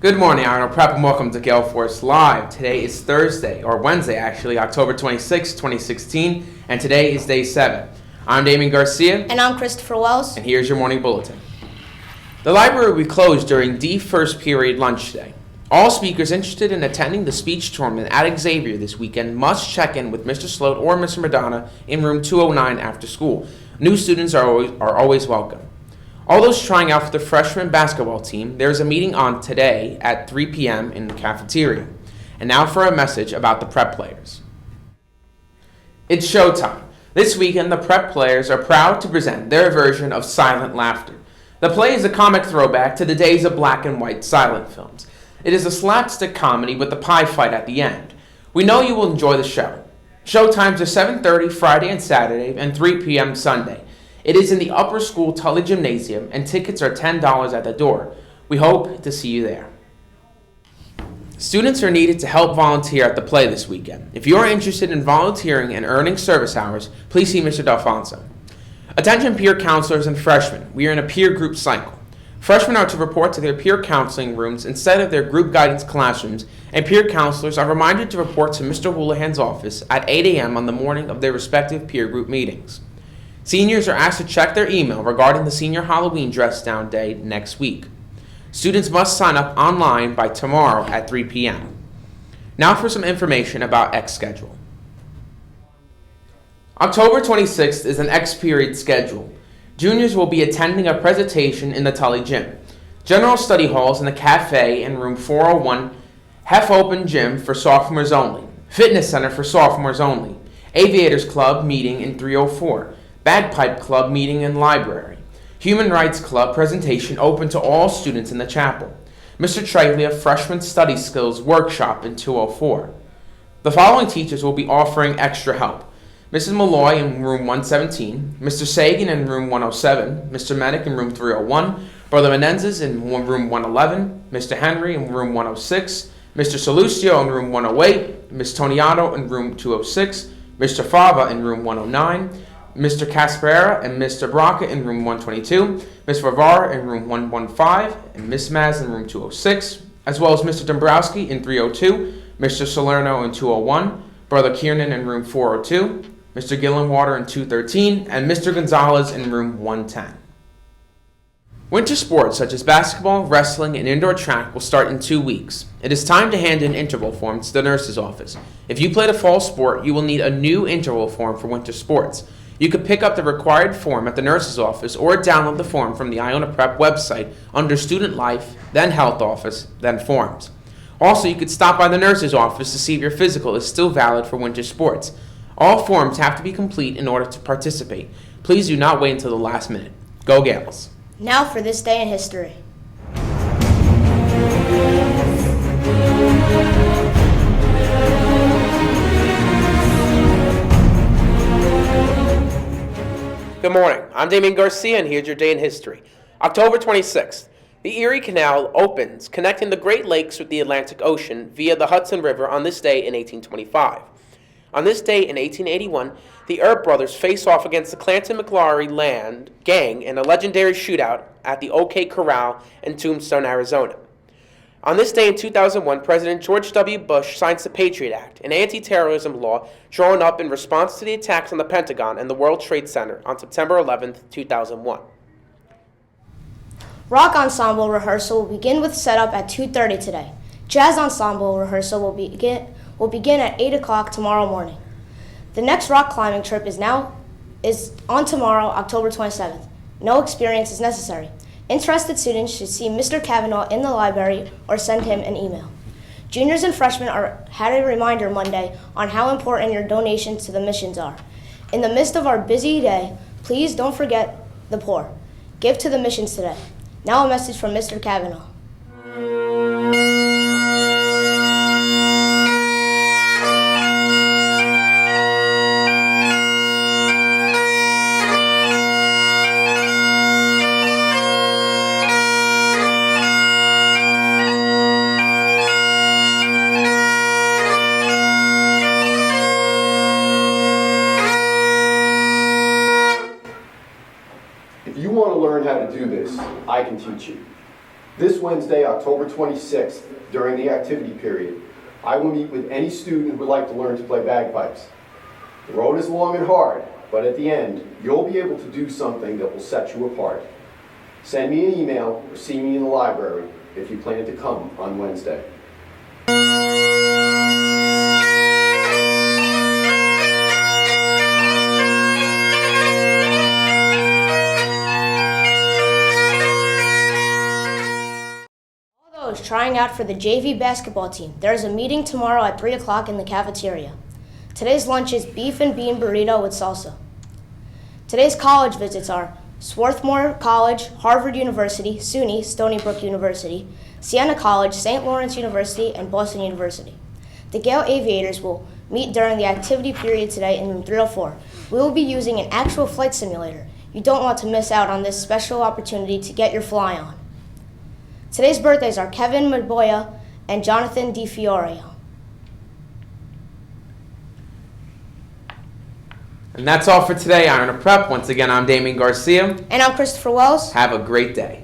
Good morning, Arnold Prep, and welcome to Gaelforce Live. Today is Thursday, or Wednesday actually, October 26, 2016, and today is day 7. I'm Damien Garcia. And I'm Christopher Wells. And here's your morning bulletin. The library will be closed during the first period lunch today. All speakers interested in attending the speech tournament at Xavier this weekend must check in with Mr. Sloat or Mr. Madonna in room 209 after school. New students are always welcome. All those trying out for the freshman basketball team, there is a meeting on today at 3 p.m. in the cafeteria. And now for a message about the prep players. It's showtime. This weekend, the prep players are proud to present their version of Silent Laughter. The play is a comic throwback to the days of black and white silent films. It is a slapstick comedy with a pie fight at the end. We know you will enjoy the show. Showtimes are 7:30 Friday and Saturday and 3 p.m. Sunday. It is in the Upper School Tully Gymnasium, and tickets are $10 at the door. We hope to see you there. Students are needed to help volunteer at the play this weekend. If you are interested in volunteering and earning service hours, please see Mr. D'Alfonso. Attention peer counselors and freshmen. We are in a peer group cycle. Freshmen are to report to their peer counseling rooms instead of their group guidance classrooms, and peer counselors are reminded to report to Mr. Houlihan's office at 8 a.m. on the morning of their respective peer group meetings. Seniors are asked to check their email regarding the senior Halloween dress down day next week. Students must sign up online by tomorrow at 3 p.m. Now for some information about X schedule. October 26th is an X period schedule. Juniors will be attending a presentation in the Tully Gym. General study halls in the cafe in room 401, half-open gym for sophomores only, fitness center for sophomores only, aviators club meeting in 304, bagpipe club meeting in library, human rights club presentation open to all students in the chapel, Mr. Triglia freshman study skills workshop in 204. The following teachers will be offering extra help: Mrs. Malloy in room 117, Mr. Sagan in room 107, Mr. Medic in room 301, Brother Menendez in room 111, Mr. Henry in room 106, Mr. Salucio in room 108, Ms. Toniato in room 206, Mr. Fava in room 109, Mr. Casperera and Mr. Braca in room 122, Ms. Vavar in room 115, and Ms. Maz in room 206, as well as Mr. Dombrowski in 302, Mr. Salerno in 201, Brother Kiernan in room 402, Mr. Gillenwater in 213, and Mr. Gonzalez in room 110. Winter sports such as basketball, wrestling, and indoor track will start in 2 weeks. It is time to hand in interval forms to the nurse's office. If you played a fall sport, you will need a new interval form for winter sports. You could pick up the required form at the nurse's office or download the form from the Iona Prep website under Student Life, then Health Office, then Forms. Also, you could stop by the nurse's office to see if your physical is still valid for winter sports. All forms have to be complete in order to participate. Please do not wait until the last minute. Go Gales! Now for this day in history. Good morning. I'm Damien Garcia, and here's your day in history. October 26th. The Erie Canal opens, connecting the Great Lakes with the Atlantic Ocean via the Hudson River on this day in 1825. On this day in 1881, the Earp brothers face off against the Clanton-McLaury Land gang in a legendary shootout at the OK Corral in Tombstone, Arizona. On this day in 2001, President George W. Bush signs the Patriot Act, an anti-terrorism law drawn up in response to the attacks on the Pentagon and the World Trade Center on September 11, 2001. Rock ensemble rehearsal will begin with setup at 2:30 today. Jazz ensemble rehearsal will begin at 8 o'clock tomorrow morning. The next rock climbing trip is on tomorrow, October 27th. No experience is necessary. Interested students should see Mr. Kavanaugh in the library or send him an email. Juniors and freshmen had a reminder Monday on how important your donations to the missions are. In the midst of our busy day, please don't forget the poor. Give to the missions today. Now a message from Mr. Kavanaugh. If you want to learn how to do this, I can teach you. This Wednesday, October 26th, during the activity period, I will meet with any student who would like to learn to play bagpipes. The road is long and hard, but at the end, you'll be able to do something that will set you apart. Send me an email or see me in the library if you plan to come on Wednesday. All those trying out for the JV basketball team, there is a meeting tomorrow at 3 o'clock in the cafeteria. Today's lunch is beef and bean burrito with salsa. Today's college visits are Swarthmore College, Harvard University, SUNY, Stony Brook University, Siena College, St. Lawrence University, and Boston University. The Gale Aviators will meet during the activity period today in room 304. We will be using an actual flight simulator. You don't want to miss out on this special opportunity to get your fly on. Today's birthdays are Kevin Maboya and Jonathan DiFiorio. And that's all for today, Iron Prep. Once again, I'm Damien Garcia. And I'm Christopher Wells. Have a great day.